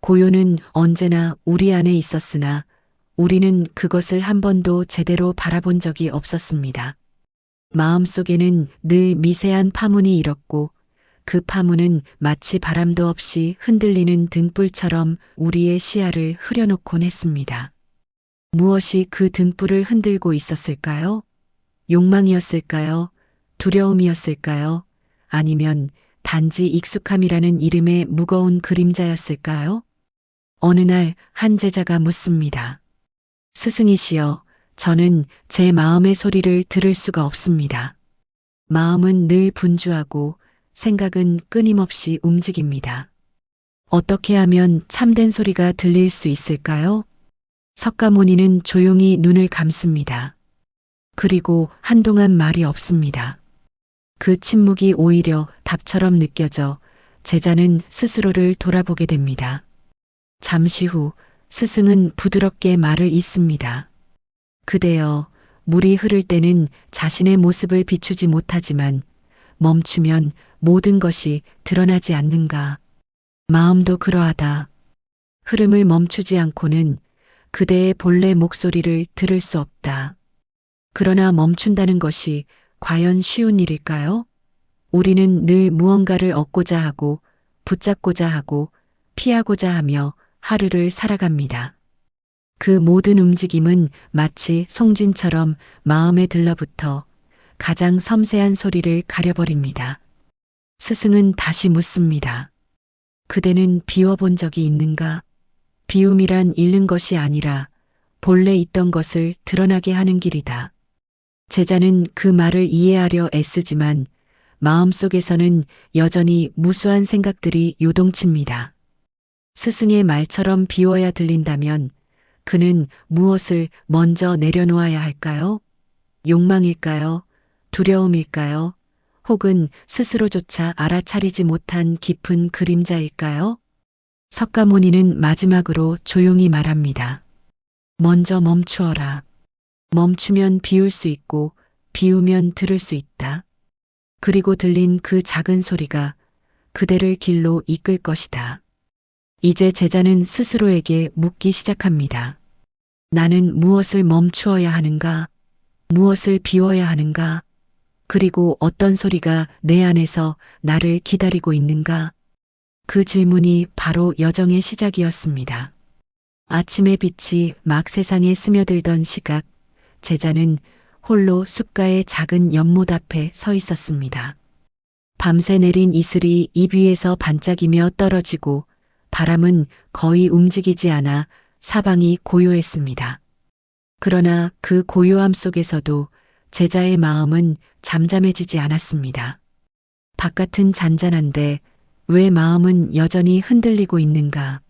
고요는 언제나 우리 안에 있었으나 우리는 그것을 한 번도 제대로 바라본 적이 없었습니다. 마음속에는 늘 미세한 파문이 일었고 그 파문은 마치 바람도 없이 흔들리는 등불처럼 우리의 시야를 흐려놓곤 했습니다. 무엇이 그 등불을 흔들고 있었을까요? 욕망이었을까요? 두려움이었을까요? 아니면 단지 익숙함이라는 이름의 무거운 그림자였을까요? 어느 날 한 제자가 묻습니다. 스승이시여, 저는 제 마음의 소리를 들을 수가 없습니다. 마음은 늘 분주하고 생각은 끊임없이 움직입니다. 어떻게 하면 참된 소리가 들릴 수 있을까요? 석가모니는 조용히 눈을 감습니다. 그리고 한동안 말이 없습니다. 그 침묵이 오히려 답처럼 느껴져 제자는 스스로를 돌아보게 됩니다. 잠시 후 스승은 부드럽게 말을 잇습니다. 그대여, 물이 흐를 때는 자신의 모습을 비추지 못하지만 멈추면 모든 것이 드러나지 않는가. 마음도 그러하다. 흐름을 멈추지 않고는 그대의 본래 목소리를 들을 수 없다. 그러나 멈춘다는 것이 과연 쉬운 일일까요? 우리는 늘 무언가를 얻고자 하고 붙잡고자 하고 피하고자 하며 하루를 살아갑니다. 그 모든 움직임은 마치 송진처럼 마음에 들러붙어 가장 섬세한 소리를 가려버립니다. 스승은 다시 묻습니다. 그대는 비워본 적이 있는가? 비움이란 잃는 것이 아니라 본래 있던 것을 드러나게 하는 길이다. 제자는 그 말을 이해하려 애쓰지만 마음속에서는 여전히 무수한 생각들이 요동칩니다. 스승의 말처럼 비워야 들린다면 그는 무엇을 먼저 내려놓아야 할까요? 욕망일까요? 두려움일까요? 혹은 스스로조차 알아차리지 못한 깊은 그림자일까요? 석가모니는 마지막으로 조용히 말합니다. 먼저 멈추어라. 멈추면 비울 수 있고 비우면 들을 수 있다. 그리고 들린 그 작은 소리가 그대를 길로 이끌 것이다. 이제 제자는 스스로에게 묻기 시작합니다. 나는 무엇을 멈추어야 하는가? 무엇을 비워야 하는가? 그리고 어떤 소리가 내 안에서 나를 기다리고 있는가? 그 질문이 바로 여정의 시작이었습니다. 아침의 빛이 막 세상에 스며들던 시각, 제자는 홀로 숲가의 작은 연못 앞에 서 있었습니다. 밤새 내린 이슬이 입 위에서 반짝이며 떨어지고 바람은 거의 움직이지 않아 사방이 고요했습니다. 그러나 그 고요함 속에서도 제자의 마음은 잠잠해지지 않았습니다. 바깥은 잔잔한데 왜 마음은 여전히 흔들리고 있는가?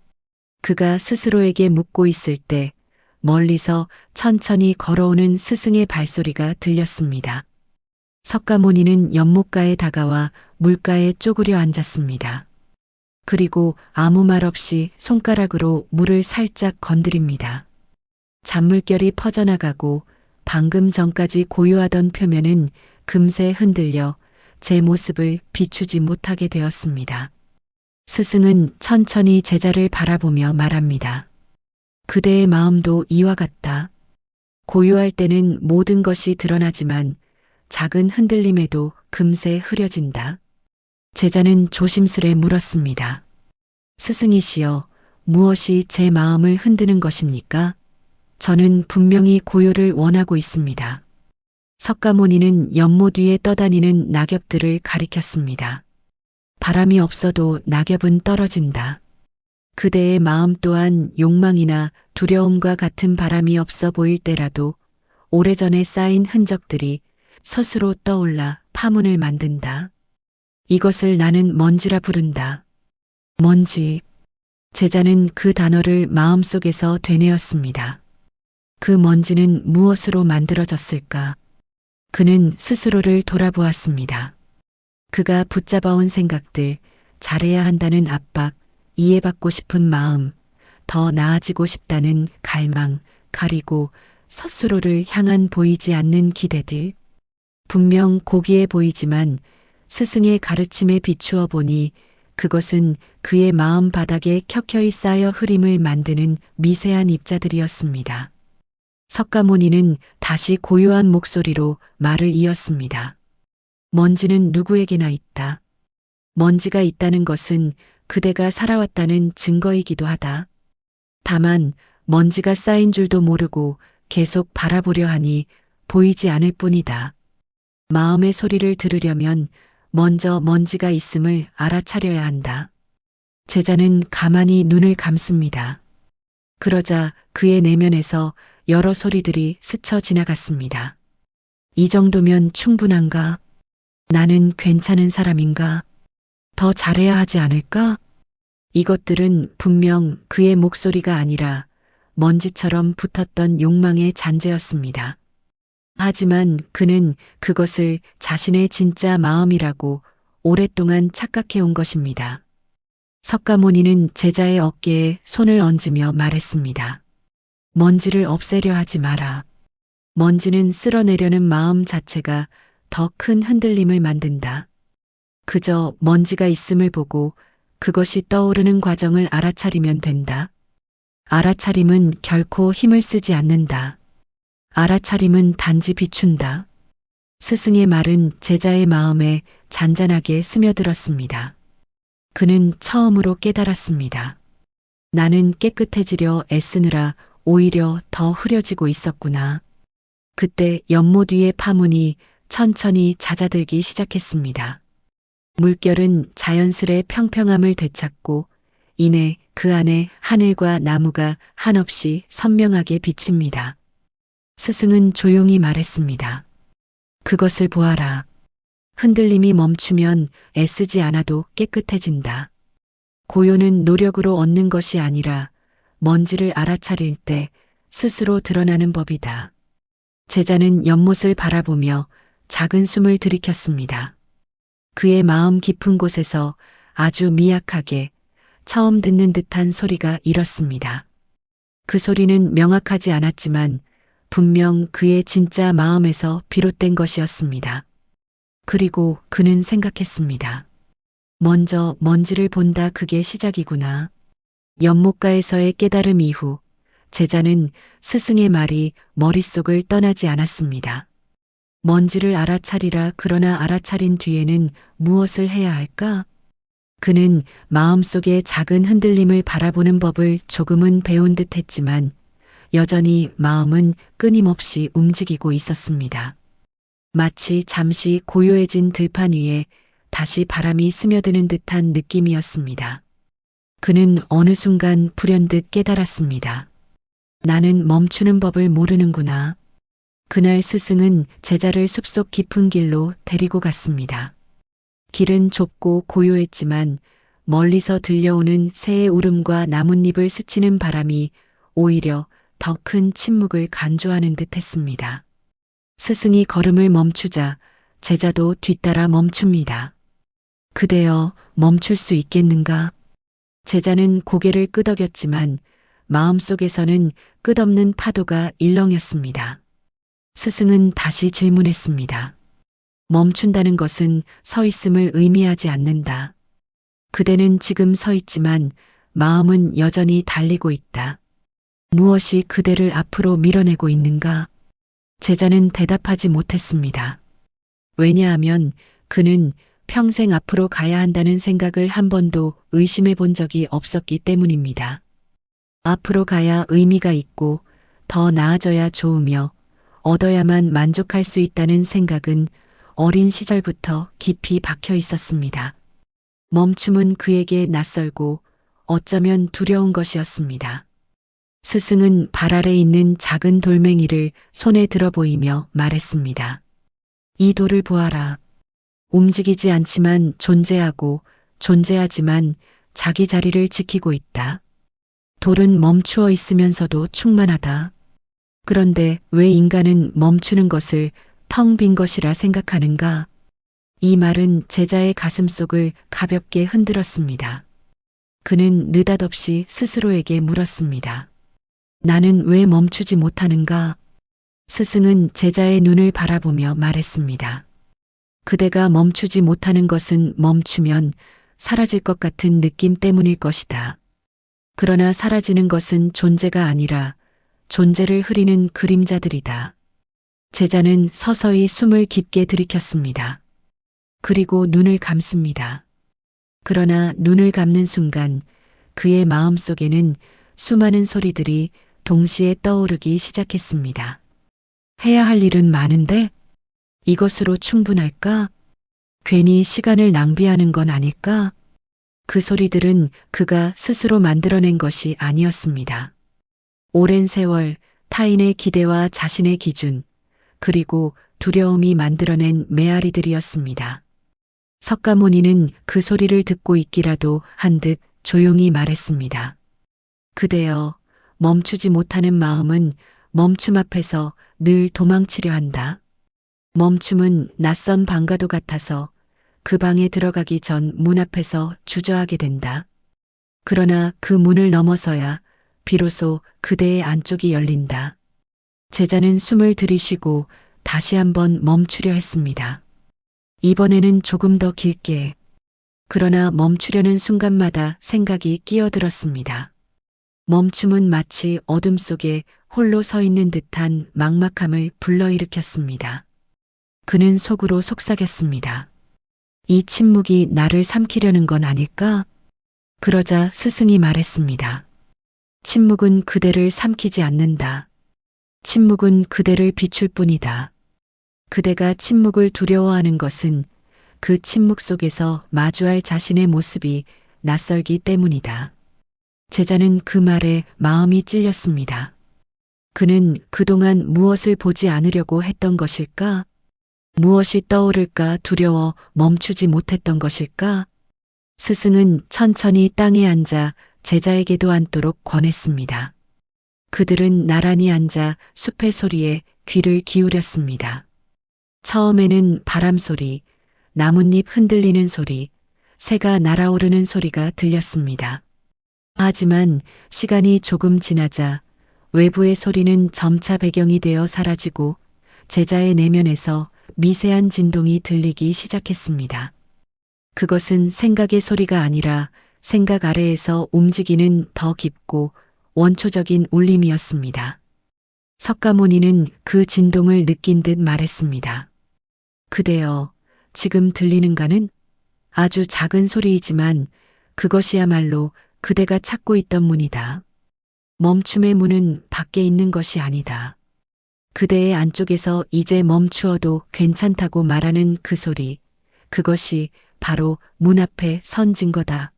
그가 스스로에게 묻고 있을 때 멀리서 천천히 걸어오는 스승의 발소리가 들렸습니다. 석가모니는 연못가에 다가와 물가에 쪼그려 앉았습니다. 그리고 아무 말 없이 손가락으로 물을 살짝 건드립니다. 잔물결이 퍼져나가고 방금 전까지 고요하던 표면은 금세 흔들려 제 모습을 비추지 못하게 되었습니다. 스승은 천천히 제자를 바라보며 말합니다. 그대의 마음도 이와 같다. 고요할 때는 모든 것이 드러나지만 작은 흔들림에도 금세 흐려진다. 제자는 조심스레 물었습니다. 스승이시여, 무엇이 제 마음을 흔드는 것입니까? 저는 분명히 고요를 원하고 있습니다. 석가모니는 연못 위에 떠다니는 낙엽들을 가리켰습니다. 바람이 없어도 낙엽은 떨어진다. 그대의 마음 또한 욕망이나 두려움과 같은 바람이 없어 보일 때라도 오래전에 쌓인 흔적들이 스스로 떠올라 파문을 만든다. 이것을 나는 먼지라 부른다. 먼지. 제자는 그 단어를 마음속에서 되뇌었습니다. 그 먼지는 무엇으로 만들어졌을까? 그는 스스로를 돌아보았습니다. 그가 붙잡아온 생각들, 잘해야 한다는 압박, 이해받고 싶은 마음, 더 나아지고 싶다는 갈망, 가리고 스스로를 향한 보이지 않는 기대들. 분명 고귀해 보이지만 스승의 가르침에 비추어 보니 그것은 그의 마음 바닥에 켜켜이 쌓여 흐림을 만드는 미세한 입자들이었습니다. 석가모니는 다시 고요한 목소리로 말을 이었습니다. 먼지는 누구에게나 있다. 먼지가 있다는 것은 그대가 살아왔다는 증거이기도 하다. 다만 먼지가 쌓인 줄도 모르고 계속 바라보려 하니 보이지 않을 뿐이다. 마음의 소리를 들으려면 먼저 먼지가 있음을 알아차려야 한다. 제자는 가만히 눈을 감습니다. 그러자 그의 내면에서 여러 소리들이 스쳐 지나갔습니다. 이 정도면 충분한가? 나는 괜찮은 사람인가? 더 잘해야 하지 않을까? 이것들은 분명 그의 목소리가 아니라 먼지처럼 붙었던 욕망의 잔재였습니다. 하지만 그는 그것을 자신의 진짜 마음이라고 오랫동안 착각해온 것입니다. 석가모니는 제자의 어깨에 손을 얹으며 말했습니다. 먼지를 없애려 하지 마라. 먼지는 쓸어내려는 마음 자체가 더 큰 흔들림을 만든다. 그저 먼지가 있음을 보고 그것이 떠오르는 과정을 알아차리면 된다. 알아차림은 결코 힘을 쓰지 않는다. 알아차림은 단지 비춘다. 스승의 말은 제자의 마음에 잔잔하게 스며들었습니다. 그는 처음으로 깨달았습니다. 나는 깨끗해지려 애쓰느라 오히려 더 흐려지고 있었구나. 그때 연못 위의 파문이 천천히 잦아들기 시작했습니다. 물결은 자연스레 평평함을 되찾고 이내 그 안에 하늘과 나무가 한없이 선명하게 비칩니다. 스승은 조용히 말했습니다. 그것을 보아라. 흔들림이 멈추면 애쓰지 않아도 깨끗해진다. 고요는 노력으로 얻는 것이 아니라 먼지를 알아차릴 때 스스로 드러나는 법이다. 제자는 연못을 바라보며 작은 숨을 들이켰습니다. 그의 마음 깊은 곳에서 아주 미약하게 처음 듣는 듯한 소리가 일었습니다. 그 소리는 명확하지 않았지만 분명 그의 진짜 마음에서 비롯된 것이었습니다. 그리고 그는 생각했습니다. 먼저 먼지를 본다 그게 시작이구나. 연못가에서의 깨달음 이후 제자는 스승의 말이 머릿속을 떠나지 않았습니다. 먼지를 알아차리라 그러나 알아차린 뒤에는 무엇을 해야 할까? 그는 마음속의 작은 흔들림을 바라보는 법을 조금은 배운 듯 했지만 여전히 마음은 끊임없이 움직이고 있었습니다. 마치 잠시 고요해진 들판 위에 다시 바람이 스며드는 듯한 느낌이었습니다. 그는 어느 순간 불현듯 깨달았습니다. 나는 멈추는 법을 모르는구나. 그날 스승은 제자를 숲속 깊은 길로 데리고 갔습니다. 길은 좁고 고요했지만 멀리서 들려오는 새의 울음과 나뭇잎을 스치는 바람이 오히려 더 큰 침묵을 간조하는 듯 했습니다. 스승이 걸음을 멈추자 제자도 뒤따라 멈춥니다. 그대여 멈출 수 있겠는가? 제자는 고개를 끄덕였지만 마음속에서는 끝없는 파도가 일렁였습니다. 스승은 다시 질문했습니다. 멈춘다는 것은 서 있음을 의미하지 않는다. 그대는 지금 서 있지만 마음은 여전히 달리고 있다. 무엇이 그대를 앞으로 밀어내고 있는가? 제자는 대답하지 못했습니다. 왜냐하면 그는 평생 앞으로 가야 한다는 생각을 한 번도 의심해 본 적이 없었기 때문입니다. 앞으로 가야 의미가 있고 더 나아져야 좋으며 얻어야만 만족할 수 있다는 생각은 어린 시절부터 깊이 박혀 있었습니다. 멈춤은 그에게 낯설고 어쩌면 두려운 것이었습니다. 스승은 발 아래 있는 작은 돌멩이를 손에 들어 보이며 말했습니다. 이 돌을 보아라. 움직이지 않지만 존재하고 존재하지만 자기 자리를 지키고 있다. 돌은 멈추어 있으면서도 충만하다. 그런데 왜 인간은 멈추는 것을 텅 빈 것이라 생각하는가? 이 말은 제자의 가슴속을 가볍게 흔들었습니다. 그는 느닷없이 스스로에게 물었습니다. 나는 왜 멈추지 못하는가? 스승은 제자의 눈을 바라보며 말했습니다. 그대가 멈추지 못하는 것은 멈추면 사라질 것 같은 느낌 때문일 것이다. 그러나 사라지는 것은 존재가 아니라 존재를 흐리는 그림자들이다. 제자는 서서히 숨을 깊게 들이켰습니다. 그리고 눈을 감습니다. 그러나 눈을 감는 순간 그의 마음 속에는 수많은 소리들이 동시에 떠오르기 시작했습니다. 해야 할 일은 많은데 이것으로 충분할까? 괜히 시간을 낭비하는 건 아닐까? 그 소리들은 그가 스스로 만들어낸 것이 아니었습니다. 오랜 세월 타인의 기대와 자신의 기준, 그리고 두려움이 만들어낸 메아리들이었습니다. 석가모니는 그 소리를 듣고 있기라도 한 듯 조용히 말했습니다. 그대여, 멈추지 못하는 마음은 멈춤 앞에서 늘 도망치려 한다. 멈춤은 낯선 방과도 같아서 그 방에 들어가기 전 문 앞에서 주저하게 된다. 그러나 그 문을 넘어서야 비로소 그대의 안쪽이 열린다. 제자는 숨을 들이쉬고 다시 한번 멈추려 했습니다. 이번에는 조금 더 길게. 그러나 멈추려는 순간마다 생각이 끼어들었습니다. 멈춤은 마치 어둠 속에 홀로 서 있는 듯한 막막함을 불러일으켰습니다. 그는 속으로 속삭였습니다. 이 침묵이 나를 삼키려는 건 아닐까? 그러자 스승이 말했습니다. 침묵은 그대를 삼키지 않는다. 침묵은 그대를 비출 뿐이다. 그대가 침묵을 두려워하는 것은 그 침묵 속에서 마주할 자신의 모습이 낯설기 때문이다. 제자는 그 말에 마음이 찔렸습니다. 그는 그동안 무엇을 보지 않으려고 했던 것일까? 무엇이 떠오를까 두려워 멈추지 못했던 것일까? 스승은 천천히 땅에 앉아 제자에게도 앉도록 권했습니다. 그들은 나란히 앉아 숲의 소리에 귀를 기울였습니다. 처음에는 바람 소리, 나뭇잎 흔들리는 소리, 새가 날아오르는 소리가 들렸습니다. 하지만 시간이 조금 지나자 외부의 소리는 점차 배경이 되어 사라지고 제자의 내면에서 미세한 진동이 들리기 시작했습니다. 그것은 생각의 소리가 아니라 생각 아래에서 움직이는 더 깊고 원초적인 울림이었습니다. 석가모니는 그 진동을 느낀 듯 말했습니다. 그대여, 지금 들리는가는 아주 작은 소리이지만 그것이야말로 그대가 찾고 있던 문이다. 멈춤의 문은 밖에 있는 것이 아니다. 그대의 안쪽에서 이제 멈추어도 괜찮다고 말하는 그 소리, 그것이 바로 문 앞에 선 증거다.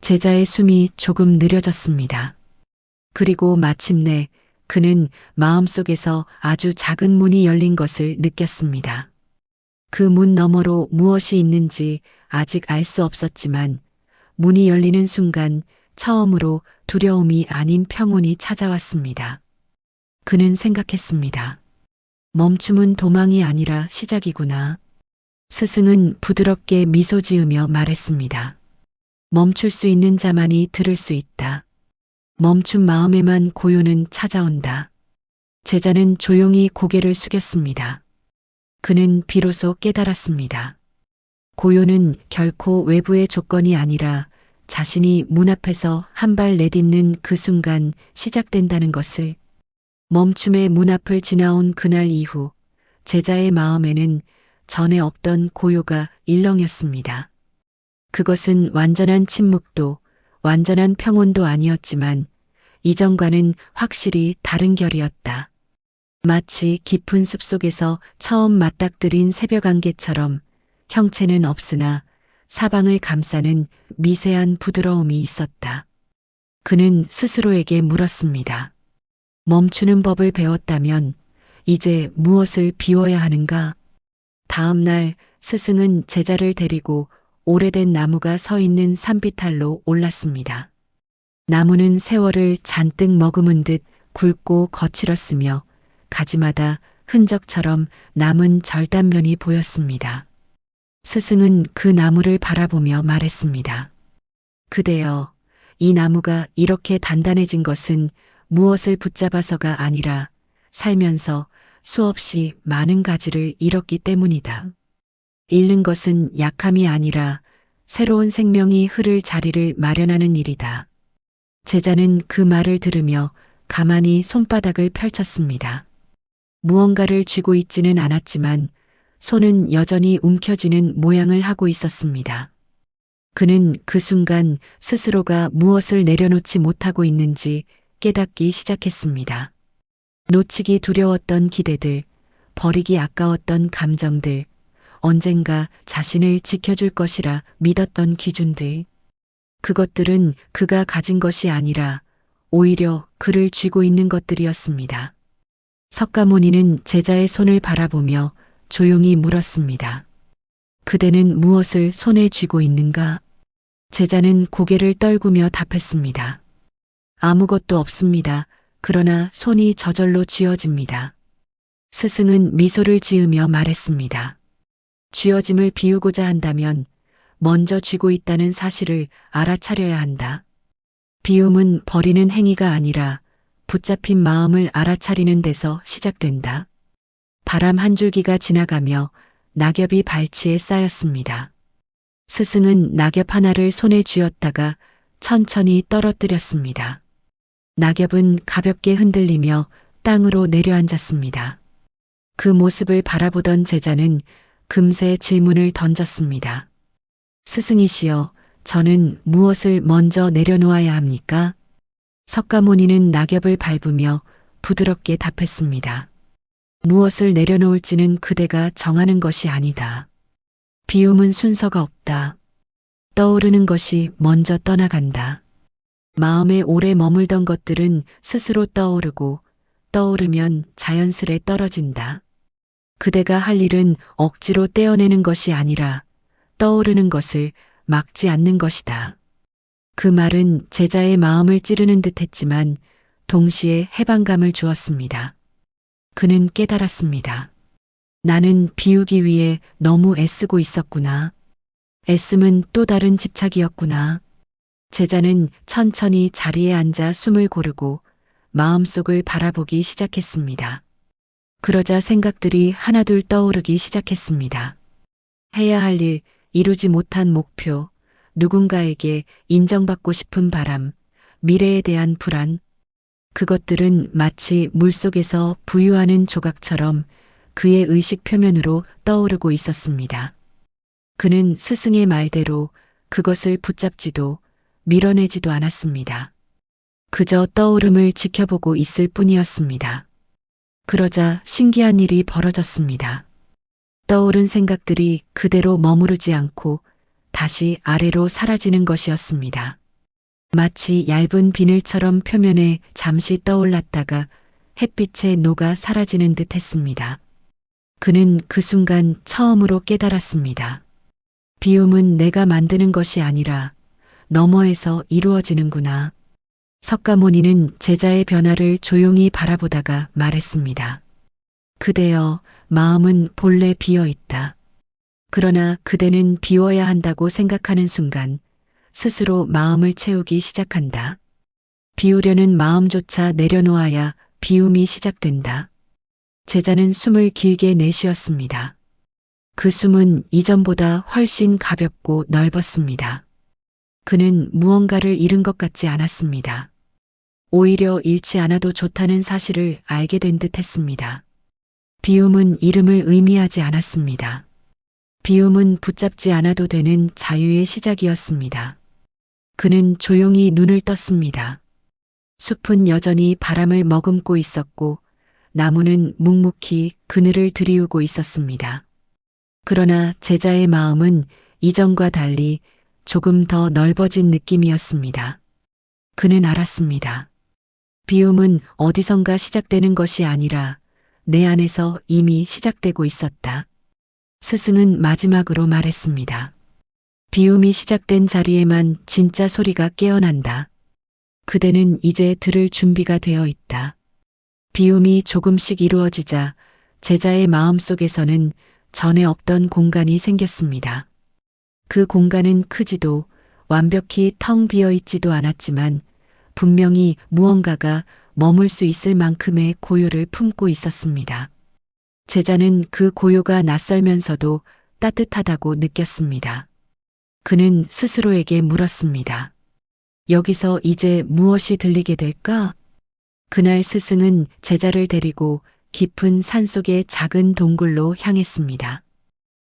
제자의 숨이 조금 느려졌습니다. 그리고 마침내 그는 마음속에서 아주 작은 문이 열린 것을 느꼈습니다. 그 문 너머로 무엇이 있는지 아직 알 수 없었지만 문이 열리는 순간 처음으로 두려움이 아닌 평온이 찾아왔습니다. 그는 생각했습니다. 멈춤은 도망이 아니라 시작이구나. 스승은 부드럽게 미소 지으며 말했습니다. 멈출 수 있는 자만이 들을 수 있다. 멈춘 마음에만 고요는 찾아온다. 제자는 조용히 고개를 숙였습니다. 그는 비로소 깨달았습니다. 고요는 결코 외부의 조건이 아니라 자신이 문 앞에서 한 발 내딛는 그 순간 시작된다는 것을. 멈춤의 문 앞을 지나온 그날 이후 제자의 마음에는 전에 없던 고요가 일렁였습니다. 그것은 완전한 침묵도 완전한 평온도 아니었지만 이전과는 확실히 다른 결이었다. 마치 깊은 숲속에서 처음 맞닥뜨린 새벽 안개처럼 형체는 없으나 사방을 감싸는 미세한 부드러움이 있었다. 그는 스스로에게 물었습니다. 멈추는 법을 배웠다면 이제 무엇을 비워야 하는가? 다음 날 스승은 제자를 데리고 오래된 나무가 서 있는 산비탈로 올랐습니다. 나무는 세월을 잔뜩 머금은 듯 굵고 거칠었으며 가지마다 흔적처럼 남은 절단면이 보였습니다. 스승은 그 나무를 바라보며 말했습니다. 그대여, 이 나무가 이렇게 단단해진 것은 무엇을 붙잡아서가 아니라 살면서 수없이 많은 가지를 잃었기 때문이다. 잃는 것은 약함이 아니라 새로운 생명이 흐를 자리를 마련하는 일이다. 제자는 그 말을 들으며 가만히 손바닥을 펼쳤습니다. 무언가를 쥐고 있지는 않았지만 손은 여전히 움켜쥐는 모양을 하고 있었습니다. 그는 그 순간 스스로가 무엇을 내려놓지 못하고 있는지 깨닫기 시작했습니다. 놓치기 두려웠던 기대들, 버리기 아까웠던 감정들, 언젠가 자신을 지켜줄 것이라 믿었던 기준들. 그것들은 그가 가진 것이 아니라 오히려 그를 쥐고 있는 것들이었습니다. 석가모니는 제자의 손을 바라보며 조용히 물었습니다. 그대는 무엇을 손에 쥐고 있는가? 제자는 고개를 떨구며 답했습니다. 아무것도 없습니다. 그러나 손이 저절로 쥐어집니다. 스승은 미소를 지으며 말했습니다. 쥐어짐을 비우고자 한다면 먼저 쥐고 있다는 사실을 알아차려야 한다. 비움은 버리는 행위가 아니라 붙잡힌 마음을 알아차리는 데서 시작된다. 바람 한 줄기가 지나가며 낙엽이 발치에 쌓였습니다. 스승은 낙엽 하나를 손에 쥐었다가 천천히 떨어뜨렸습니다. 낙엽은 가볍게 흔들리며 땅으로 내려앉았습니다. 그 모습을 바라보던 제자는 금세 질문을 던졌습니다. 스승이시여, 저는 무엇을 먼저 내려놓아야 합니까? 석가모니는 낙엽을 밟으며 부드럽게 답했습니다. 무엇을 내려놓을지는 그대가 정하는 것이 아니다. 비움은 순서가 없다. 떠오르는 것이 먼저 떠나간다. 마음에 오래 머물던 것들은 스스로 떠오르고 떠오르면 자연스레 떨어진다. 그대가 할 일은 억지로 떼어내는 것이 아니라 떠오르는 것을 막지 않는 것이다. 그 말은 제자의 마음을 찌르는 듯 했지만 동시에 해방감을 주었습니다. 그는 깨달았습니다. 나는 비우기 위해 너무 애쓰고 있었구나. 애씀은 또 다른 집착이었구나. 제자는 천천히 자리에 앉아 숨을 고르고 마음속을 바라보기 시작했습니다. 그러자 생각들이 하나둘 떠오르기 시작했습니다. 해야 할 일, 이루지 못한 목표, 누군가에게 인정받고 싶은 바람, 미래에 대한 불안. 그것들은 마치 물속에서 부유하는 조각처럼 그의 의식 표면으로 떠오르고 있었습니다. 그는 스승의 말대로 그것을 붙잡지도 밀어내지도 않았습니다. 그저 떠오름을 지켜보고 있을 뿐이었습니다. 그러자 신기한 일이 벌어졌습니다. 떠오른 생각들이 그대로 머무르지 않고 다시 아래로 사라지는 것이었습니다. 마치 얇은 비늘처럼 표면에 잠시 떠올랐다가 햇빛에 녹아 사라지는 듯 했습니다. 그는 그 순간 처음으로 깨달았습니다. 비움은 내가 만드는 것이 아니라 너머에서 이루어지는구나. 석가모니는 제자의 변화를 조용히 바라보다가 말했습니다. 그대여, 마음은 본래 비어 있다. 그러나 그대는 비워야 한다고 생각하는 순간 스스로 마음을 채우기 시작한다. 비우려는 마음조차 내려놓아야 비움이 시작된다. 제자는 숨을 길게 내쉬었습니다. 그 숨은 이전보다 훨씬 가볍고 넓었습니다. 그는 무언가를 잃은 것 같지 않았습니다. 오히려 잃지 않아도 좋다는 사실을 알게 된 듯 했습니다. 비움은 이름을 의미하지 않았습니다. 비움은 붙잡지 않아도 되는 자유의 시작이었습니다. 그는 조용히 눈을 떴습니다. 숲은 여전히 바람을 머금고 있었고 나무는 묵묵히 그늘을 들이우고 있었습니다. 그러나 제자의 마음은 이전과 달리 조금 더 넓어진 느낌이었습니다. 그는 알았습니다. 비움은 어디선가 시작되는 것이 아니라 내 안에서 이미 시작되고 있었다. 스승은 마지막으로 말했습니다. 비움이 시작된 자리에만 진짜 소리가 깨어난다. 그대는 이제 들을 준비가 되어 있다. 비움이 조금씩 이루어지자 제자의 마음속에서는 전에 없던 공간이 생겼습니다. 그 공간은 크지도 완벽히 텅 비어 있지도 않았지만 분명히 무언가가 머물 수 있을 만큼의 고요를 품고 있었습니다. 제자는 그 고요가 낯설면서도 따뜻하다고 느꼈습니다. 그는 스스로에게 물었습니다. 여기서 이제 무엇이 들리게 될까? 그날 스승은 제자를 데리고 깊은 산속의 작은 동굴로 향했습니다.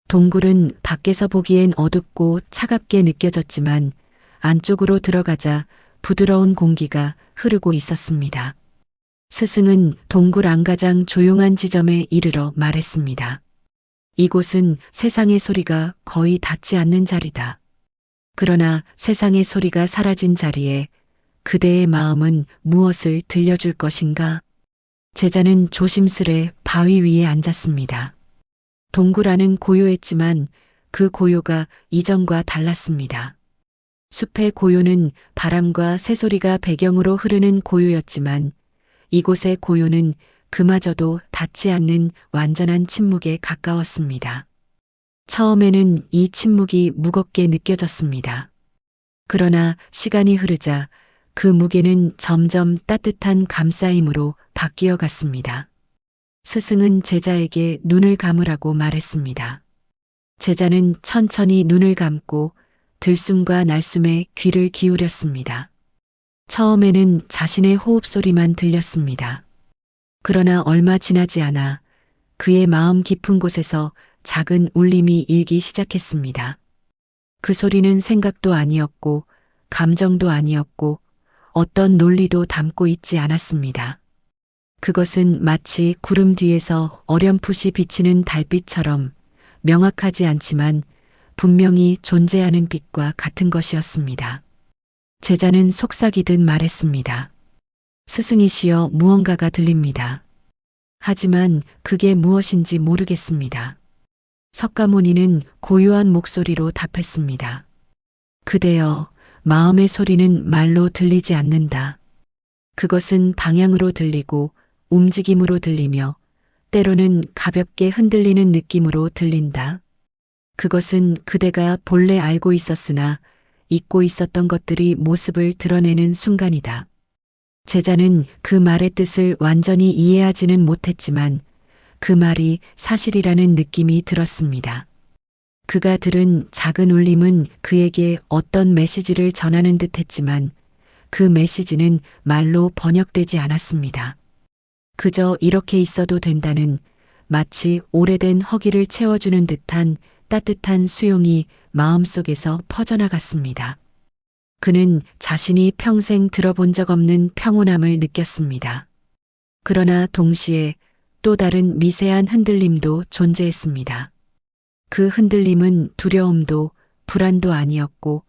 동굴은 밖에서 보기엔 어둡고 차갑게 느껴졌지만 안쪽으로 들어가자 부드러운 공기가 흐르고 있었습니다. 스승은 동굴 안가장 조용한 지점에 이르러 말했습니다. 이곳은 세상의 소리가 거의 닿지 않는 자리다. 그러나 세상의 소리가 사라진 자리에 그대의 마음은 무엇을 들려줄 것인가? 제자는 조심스레 바위 위에 앉았습니다. 동굴 안은 고요했지만 그 고요가 이전과 달랐습니다. 숲의 고요는 바람과 새소리가 배경으로 흐르는 고요였지만 이곳의 고요는 그마저도 닿지 않는 완전한 침묵에 가까웠습니다. 처음에는 이 침묵이 무겁게 느껴졌습니다. 그러나 시간이 흐르자 그 무게는 점점 따뜻한 감싸임으로 바뀌어 갔습니다. 스승은 제자에게 눈을 감으라고 말했습니다. 제자는 천천히 눈을 감고 들숨과 날숨에 귀를 기울였습니다. 처음에는 자신의 호흡 소리만 들렸습니다. 그러나 얼마 지나지 않아 그의 마음 깊은 곳에서 작은 울림이 일기 시작했습니다. 그 소리는 생각도 아니었고 감정도 아니었고 어떤 논리도 담고 있지 않았습니다. 그것은 마치 구름 뒤에서 어렴풋이 비치는 달빛처럼 명확하지 않지만 분명히 존재하는 빛과 같은 것이었습니다. 제자는 속삭이듯 말했습니다. 스승이시여, 무언가가 들립니다. 하지만 그게 무엇인지 모르겠습니다. 석가모니는 고요한 목소리로 답했습니다. 그대여, 마음의 소리는 말로 들리지 않는다. 그것은 방향으로 들리고 움직임으로 들리며 때로는 가볍게 흔들리는 느낌으로 들린다. 그것은 그대가 본래 알고 있었으나 잊고 있었던 것들이 모습을 드러내는 순간이다. 제자는 그 말의 뜻을 완전히 이해하지는 못했지만 그 말이 사실이라는 느낌이 들었습니다. 그가 들은 작은 울림은 그에게 어떤 메시지를 전하는 듯 했지만 그 메시지는 말로 번역되지 않았습니다. 그저 이렇게 있어도 된다는 마치 오래된 허기를 채워주는 듯한 따뜻한 수용이 마음속에서 퍼져나갔습니다. 그는 자신이 평생 들어본 적 없는 평온함을 느꼈습니다. 그러나 동시에 또 다른 미세한 흔들림도 존재했습니다. 그 흔들림은 두려움도 불안도 아니었고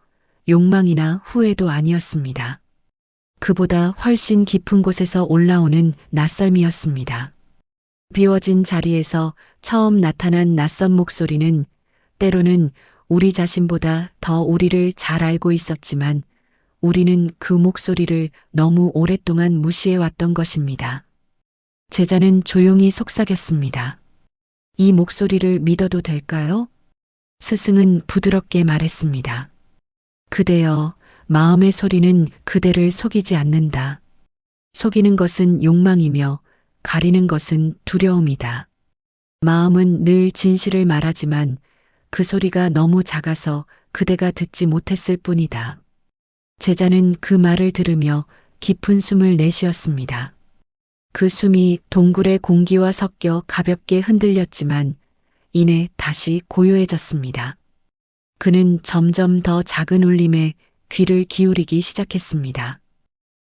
욕망이나 후회도 아니었습니다. 그보다 훨씬 깊은 곳에서 올라오는 낯설미였습니다. 비워진 자리에서 처음 나타난 낯선 목소리는 때로는 우리 자신보다 더 우리를 잘 알고 있었지만 우리는 그 목소리를 너무 오랫동안 무시해왔던 것입니다. 제자는 조용히 속삭였습니다. 이 목소리를 믿어도 될까요? 스승은 부드럽게 말했습니다. 그대여, 마음의 소리는 그대를 속이지 않는다. 속이는 것은 욕망이며 가리는 것은 두려움이다. 마음은 늘 진실을 말하지만 그 소리가 너무 작아서 그대가 듣지 못했을 뿐이다. 제자는 그 말을 들으며 깊은 숨을 내쉬었습니다. 그 숨이 동굴의 공기와 섞여 가볍게 흔들렸지만 이내 다시 고요해졌습니다. 그는 점점 더 작은 울림에 귀를 기울이기 시작했습니다.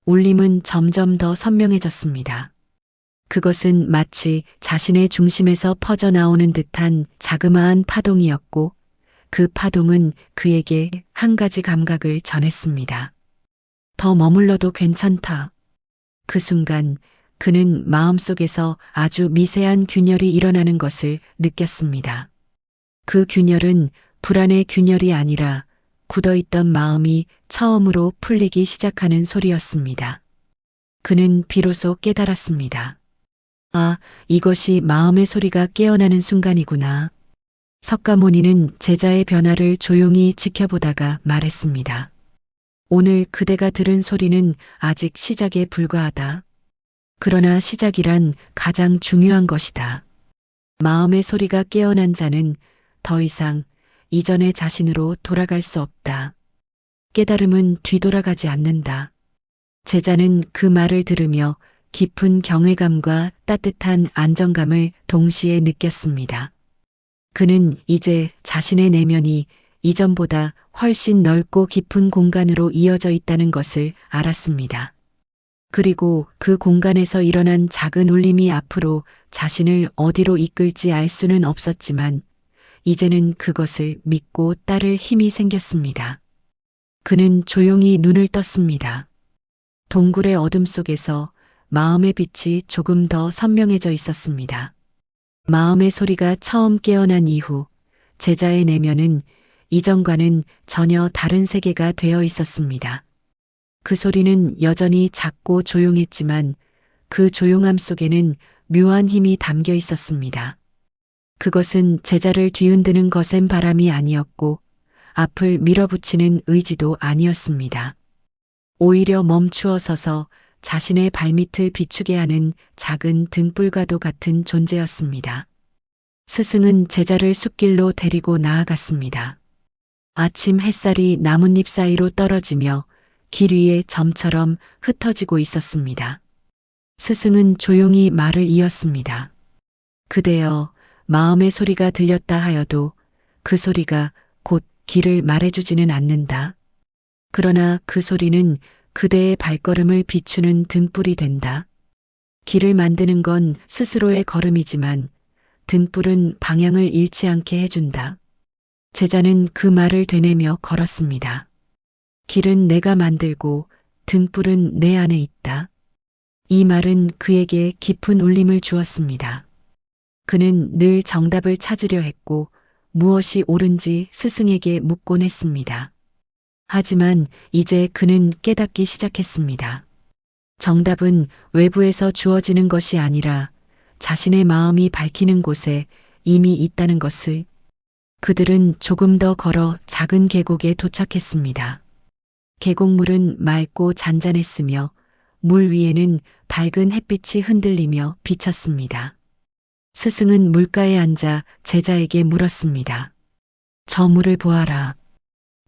울림은 점점 더 선명해졌습니다. 그것은 마치 자신의 중심에서 퍼져나오는 듯한 자그마한 파동이었고 그 파동은 그에게 한 가지 감각을 전했습니다. 더 머물러도 괜찮다. 그 순간 그는 마음속에서 아주 미세한 균열이 일어나는 것을 느꼈습니다. 그 균열은 불안의 균열이 아니라 굳어있던 마음이 처음으로 풀리기 시작하는 소리였습니다. 그는 비로소 깨달았습니다. 아, 이것이 마음의 소리가 깨어나는 순간이구나. 석가모니는 제자의 변화를 조용히 지켜보다가 말했습니다. 오늘 그대가 들은 소리는 아직 시작에 불과하다. 그러나 시작이란 가장 중요한 것이다. 마음의 소리가 깨어난 자는 더 이상 이전의 자신으로 돌아갈 수 없다. 깨달음은 뒤돌아가지 않는다. 제자는 그 말을 들으며 깊은 경외감과 따뜻한 안정감을 동시에 느꼈습니다. 그는 이제 자신의 내면이 이전보다 훨씬 넓고 깊은 공간으로 이어져 있다는 것을 알았습니다. 그리고 그 공간에서 일어난 작은 울림이 앞으로 자신을 어디로 이끌지 알 수는 없었지만 이제는 그것을 믿고 따를 힘이 생겼습니다. 그는 조용히 눈을 떴습니다. 동굴의 어둠 속에서 마음의 빛이 조금 더 선명해져 있었습니다. 마음의 소리가 처음 깨어난 이후 제자의 내면은 이전과는 전혀 다른 세계가 되어 있었습니다. 그 소리는 여전히 작고 조용했지만 그 조용함 속에는 묘한 힘이 담겨 있었습니다. 그것은 제자를 뒤흔드는 거센 바람이 아니었고 앞을 밀어붙이는 의지도 아니었습니다. 오히려 멈추어 서서 자신의 발밑을 비추게 하는 작은 등불과도 같은 존재였습니다. 스승은 제자를 숲길로 데리고 나아갔습니다. 아침 햇살이 나뭇잎 사이로 떨어지며 길 위에 점처럼 흩어지고 있었습니다. 스승은 조용히 말을 이었습니다. 그대여, 마음의 소리가 들렸다 하여도 그 소리가 곧 길을 말해주지는 않는다. 그러나 그 소리는 그대의 발걸음을 비추는 등불이 된다. 길을 만드는 건 스스로의 걸음이지만 등불은 방향을 잃지 않게 해준다. 제자는 그 말을 되뇌며 걸었습니다. 길은 내가 만들고 등불은 내 안에 있다. 이 말은 그에게 깊은 울림을 주었습니다. 그는 늘 정답을 찾으려 했고 무엇이 옳은지 스승에게 묻곤 했습니다. 하지만 이제 그는 깨닫기 시작했습니다. 정답은 외부에서 주어지는 것이 아니라 자신의 마음이 밝히는 곳에 이미 있다는 것을. 그들은 조금 더 걸어 작은 계곡에 도착했습니다. 계곡물은 맑고 잔잔했으며 물 위에는 밝은 햇빛이 흔들리며 비쳤습니다. 스승은 물가에 앉아 제자에게 물었습니다. 저 물을 보아라.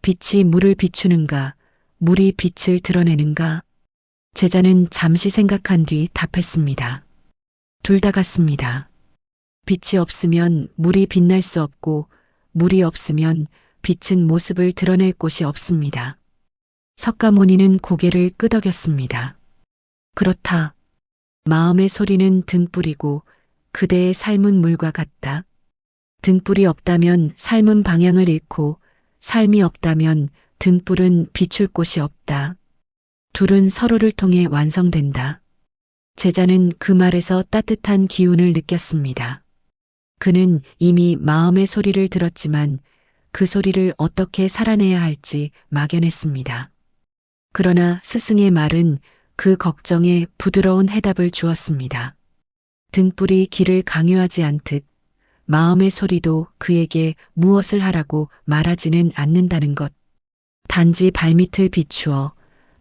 빛이 물을 비추는가, 물이 빛을 드러내는가? 제자는 잠시 생각한 뒤 답했습니다. 둘 다 같습니다. 빛이 없으면 물이 빛날 수 없고 물이 없으면 빛은 모습을 드러낼 곳이 없습니다. 석가모니는 고개를 끄덕였습니다. 그렇다. 마음의 소리는 등불이고 그대의 삶은 물과 같다. 등불이 없다면 삶은 방향을 잃고 삶이 없다면 등불은 비출 곳이 없다. 둘은 서로를 통해 완성된다. 제자는 그 말에서 따뜻한 기운을 느꼈습니다. 그는 이미 마음의 소리를 들었지만 그 소리를 어떻게 살아내야 할지 막연했습니다. 그러나 스승의 말은 그 걱정에 부드러운 해답을 주었습니다. 등불이 길을 강요하지 않듯 마음의 소리도 그에게 무엇을 하라고 말하지는 않는다는 것. 단지 발밑을 비추어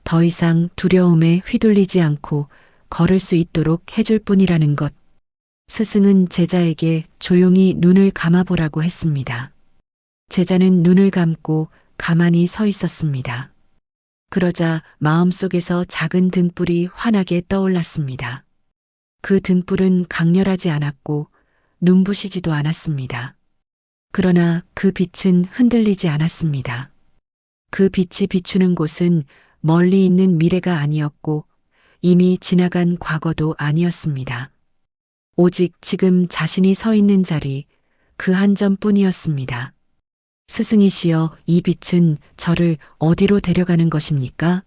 더 이상 두려움에 휘둘리지 않고 걸을 수 있도록 해줄 뿐이라는 것. 스승은 제자에게 조용히 눈을 감아보라고 했습니다. 제자는 눈을 감고 가만히 서 있었습니다. 그러자 마음속에서 작은 등불이 환하게 떠올랐습니다. 그 등불은 강렬하지 않았고 눈부시지도 않았습니다. 그러나 그 빛은 흔들리지 않았습니다. 그 빛이 비추는 곳은 멀리 있는 미래가 아니었고 이미 지나간 과거도 아니었습니다. 오직 지금 자신이 서 있는 자리, 그 한 점뿐이었습니다. 스승이시여, 이 빛은 저를 어디로 데려가는 것입니까?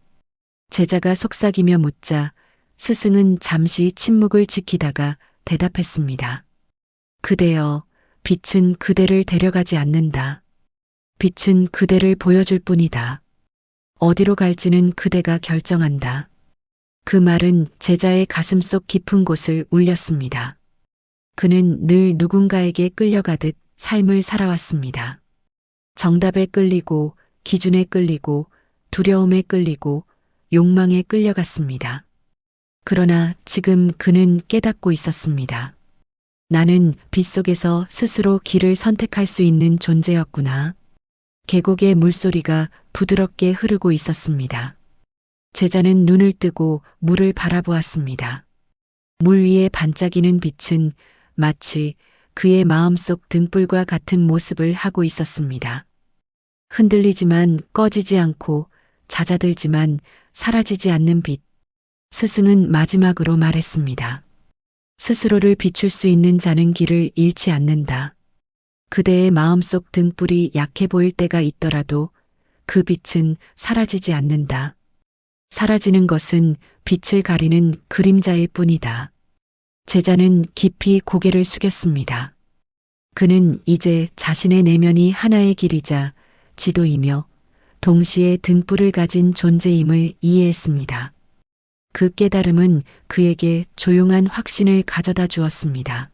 제자가 속삭이며 묻자 스승은 잠시 침묵을 지키다가 대답했습니다. 그대여, 빛은 그대를 데려가지 않는다. 빛은 그대를 보여줄 뿐이다. 어디로 갈지는 그대가 결정한다. 그 말은 제자의 가슴속 깊은 곳을 울렸습니다. 그는 늘 누군가에게 끌려가듯 삶을 살아왔습니다. 정답에 끌리고, 기준에 끌리고, 두려움에 끌리고, 욕망에 끌려갔습니다. 그러나 지금 그는 깨닫고 있었습니다. 나는 빛 속에서 스스로 길을 선택할 수 있는 존재였구나. 계곡의 물소리가 부드럽게 흐르고 있었습니다. 제자는 눈을 뜨고 물을 바라보았습니다. 물 위에 반짝이는 빛은 마치 그의 마음속 등불과 같은 모습을 하고 있었습니다. 흔들리지만 꺼지지 않고 잦아들지만 사라지지 않는 빛. 스승은 마지막으로 말했습니다. 스스로를 비출 수 있는 자는 길을 잃지 않는다. 그대의 마음속 등불이 약해 보일 때가 있더라도 그 빛은 사라지지 않는다. 사라지는 것은 빛을 가리는 그림자일 뿐이다. 제자는 깊이 고개를 숙였습니다. 그는 이제 자신의 내면이 하나의 길이자 지도이며 동시에 등불을 가진 존재임을 이해했습니다. 그 깨달음은 그에게 조용한 확신을 가져다 주었습니다.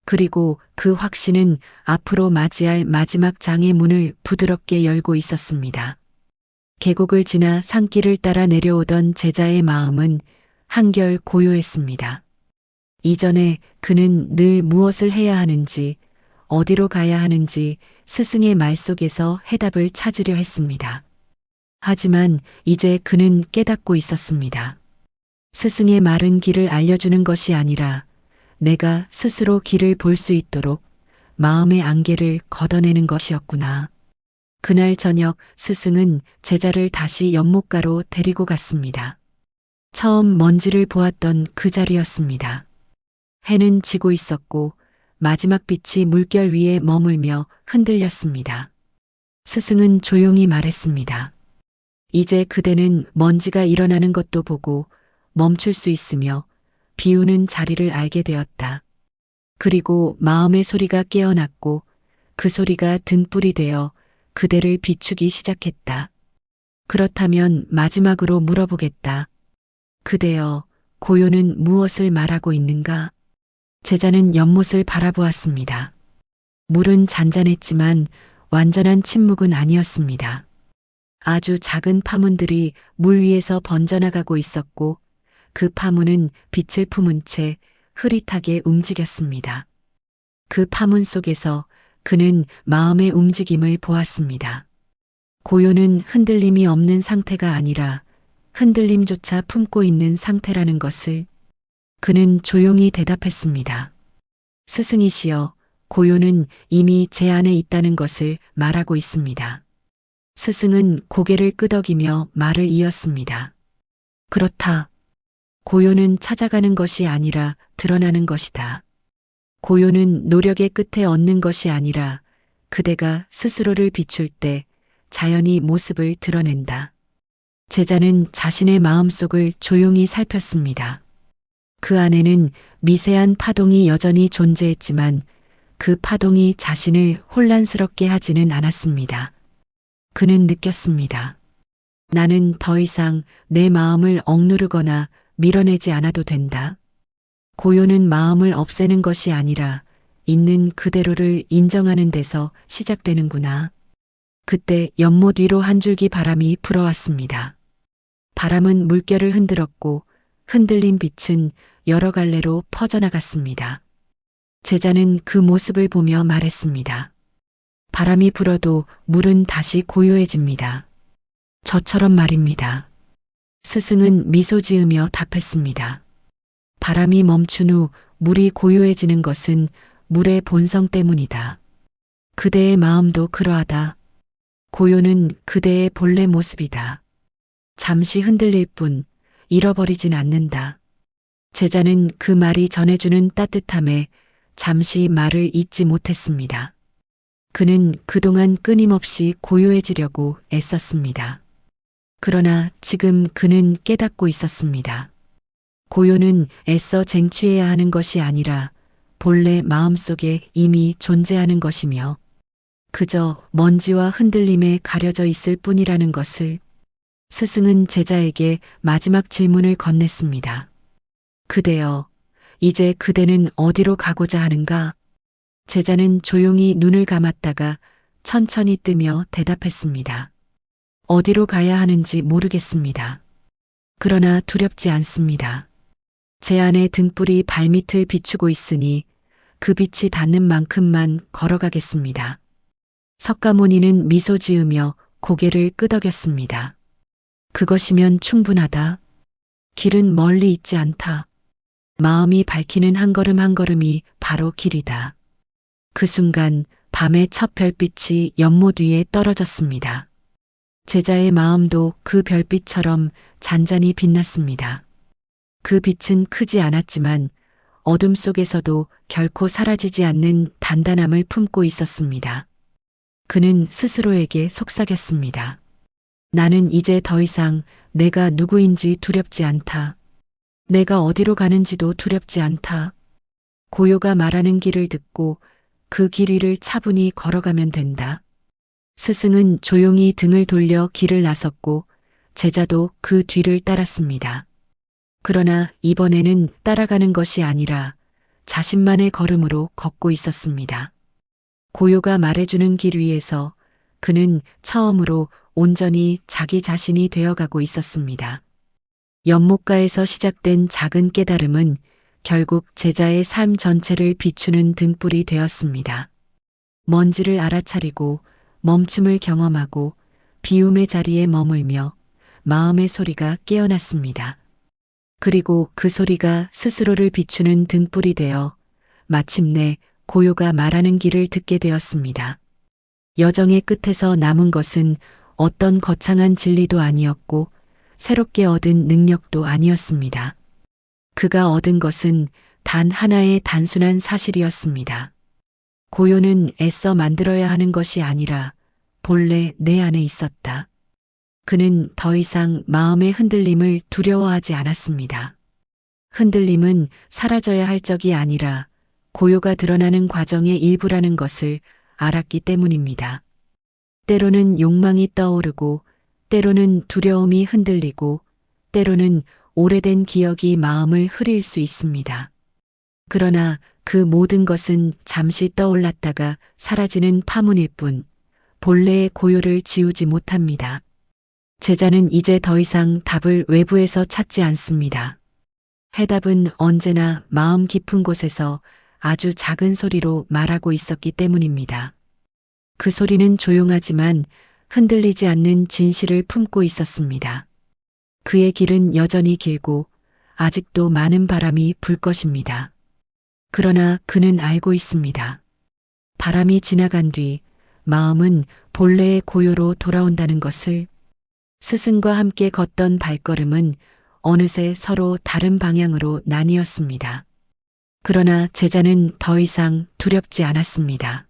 그리고 그 확신은 앞으로 맞이할 마지막 장의 문을 부드럽게 열고 있었습니다. 계곡을 지나 산길을 따라 내려오던 제자의 마음은 한결 고요했습니다. 이전에 그는 늘 무엇을 해야 하는지, 어디로 가야 하는지 스승의 말 속에서 해답을 찾으려 했습니다. 하지만 이제 그는 깨닫고 있었습니다. 스승의 말은 길을 알려주는 것이 아니라 내가 스스로 길을 볼 수 있도록 마음의 안개를 걷어내는 것이었구나. 그날 저녁 스승은 제자를 다시 연못가로 데리고 갔습니다. 처음 먼지를 보았던 그 자리였습니다. 해는 지고 있었고 마지막 빛이 물결 위에 머물며 흔들렸습니다. 스승은 조용히 말했습니다. 이제 그대는 먼지가 일어나는 것도 보고 멈출 수 있으며 비우는 자리를 알게 되었다. 그리고 마음의 소리가 깨어났고 그 소리가 등불이 되어 그대를 비추기 시작했다. 그렇다면 마지막으로 물어보겠다. 그대여, 고요는 무엇을 말하고 있는가? 제자는 연못을 바라보았습니다. 물은 잔잔했지만 완전한 침묵은 아니었습니다. 아주 작은 파문들이 물 위에서 번져나가고 있었고 그 파문은 빛을 품은 채 흐릿하게 움직였습니다. 그 파문 속에서 그는 마음의 움직임을 보았습니다. 고요는 흔들림이 없는 상태가 아니라 흔들림조차 품고 있는 상태라는 것을 그는 조용히 대답했습니다. 스승이시여, 고요는 이미 제 안에 있다는 것을 말하고 있습니다. 스승은 고개를 끄덕이며 말을 이었습니다. 그렇다. 고요는 찾아가는 것이 아니라 드러나는 것이다. 고요는 노력의 끝에 얻는 것이 아니라 그대가 스스로를 비출 때 자연히 모습을 드러낸다. 제자는 자신의 마음속을 조용히 살폈습니다. 그 안에는 미세한 파동이 여전히 존재했지만 그 파동이 자신을 혼란스럽게 하지는 않았습니다. 그는 느꼈습니다. 나는 더 이상 내 마음을 억누르거나 밀어내지 않아도 된다. 고요는 마음을 없애는 것이 아니라 있는 그대로를 인정하는 데서 시작되는구나. 그때 연못 위로 한 줄기 바람이 불어왔습니다. 바람은 물결을 흔들었고 흔들린 빛은 여러 갈래로 퍼져나갔습니다. 제자는 그 모습을 보며 말했습니다. 바람이 불어도 물은 다시 고요해집니다. 저처럼 말입니다. 스승은 미소 지으며 답했습니다. 바람이 멈춘 후 물이 고요해지는 것은 물의 본성 때문이다. 그대의 마음도 그러하다. 고요는 그대의 본래 모습이다. 잠시 흔들릴 뿐 잃어버리진 않는다. 제자는 그 말이 전해주는 따뜻함에 잠시 말을 잇지 못했습니다. 그는 그동안 끊임없이 고요해지려고 애썼습니다. 그러나 지금 그는 깨닫고 있었습니다. 고요는 애써 쟁취해야 하는 것이 아니라 본래 마음속에 이미 존재하는 것이며 그저 먼지와 흔들림에 가려져 있을 뿐이라는 것을 스승은 제자에게 마지막 질문을 건넸습니다. 그대여, 이제 그대는 어디로 가고자 하는가? 제자는 조용히 눈을 감았다가 천천히 뜨며 대답했습니다. 어디로 가야 하는지 모르겠습니다. 그러나 두렵지 않습니다. 제 안에 등불이 발밑을 비추고 있으니 그 빛이 닿는 만큼만 걸어가겠습니다. 석가모니는 미소 지으며 고개를 끄덕였습니다. 그것이면 충분하다. 길은 멀리 있지 않다. 마음이 밝히는 한 걸음 한 걸음이 바로 길이다. 그 순간 밤의 첫 별빛이 연못 위에 떨어졌습니다. 제자의 마음도 그 별빛처럼 잔잔히 빛났습니다. 그 빛은 크지 않았지만 어둠 속에서도 결코 사라지지 않는 단단함을 품고 있었습니다. 그는 스스로에게 속삭였습니다. 나는 이제 더 이상 내가 누구인지 두렵지 않다. 내가 어디로 가는지도 두렵지 않다. 고요가 말하는 길을 듣고 그 길 위를 차분히 걸어가면 된다. 스승은 조용히 등을 돌려 길을 나섰고 제자도 그 뒤를 따랐습니다. 그러나 이번에는 따라가는 것이 아니라 자신만의 걸음으로 걷고 있었습니다. 고요가 말해주는 길 위에서 그는 처음으로 온전히 자기 자신이 되어가고 있었습니다. 연못가에서 시작된 작은 깨달음은 결국 제자의 삶 전체를 비추는 등불이 되었습니다. 먼지를 알아차리고 멈춤을 경험하고 비움의 자리에 머물며 마음의 소리가 깨어났습니다. 그리고 그 소리가 스스로를 비추는 등불이 되어 마침내 고요가 말하는 길을 듣게 되었습니다. 여정의 끝에서 남은 것은 어떤 거창한 진리도 아니었고 새롭게 얻은 능력도 아니었습니다. 그가 얻은 것은 단 하나의 단순한 사실이었습니다. 고요는 애써 만들어야 하는 것이 아니라 본래 내 안에 있었다. 그는 더 이상 마음의 흔들림을 두려워하지 않았습니다. 흔들림은 사라져야 할 적이 아니라 고요가 드러나는 과정의 일부라는 것을 알았기 때문입니다. 때로는 욕망이 떠오르고, 때로는 두려움이 흔들리고, 때로는 오래된 기억이 마음을 흐릴 수 있습니다. 그러나 그 모든 것은 잠시 떠올랐다가 사라지는 파문일 뿐, 본래의 고요를 지우지 못합니다. 제자는 이제 더 이상 답을 외부에서 찾지 않습니다. 해답은 언제나 마음 깊은 곳에서 아주 작은 소리로 말하고 있었기 때문입니다. 그 소리는 조용하지만 흔들리지 않는 진실을 품고 있었습니다. 그의 길은 여전히 길고 아직도 많은 바람이 불 것입니다. 그러나 그는 알고 있습니다. 바람이 지나간 뒤 마음은 본래의 고요로 돌아온다는 것을. 스승과 함께 걷던 발걸음은 어느새 서로 다른 방향으로 나뉘었습니다. 그러나 제자는 더 이상 두렵지 않았습니다.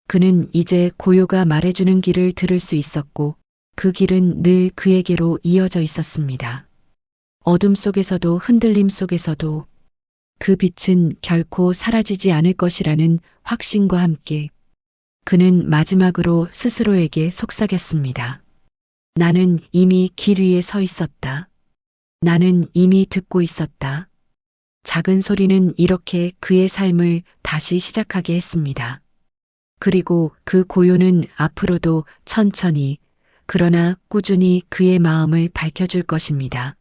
그는 이제 고요가 말해주는 길을 들을 수 있었고 그 길은 늘 그에게로 이어져 있었습니다. 어둠 속에서도 흔들림 속에서도 그 빛은 결코 사라지지 않을 것이라는 확신과 함께 그는 마지막으로 스스로에게 속삭였습니다. 나는 이미 길 위에 서 있었다. 나는 이미 듣고 있었다. 작은 소리는 이렇게 그의 삶을 다시 시작하게 했습니다. 그리고 그 고요는 앞으로도 천천히 그러나 꾸준히 그의 마음을 밝혀줄 것입니다.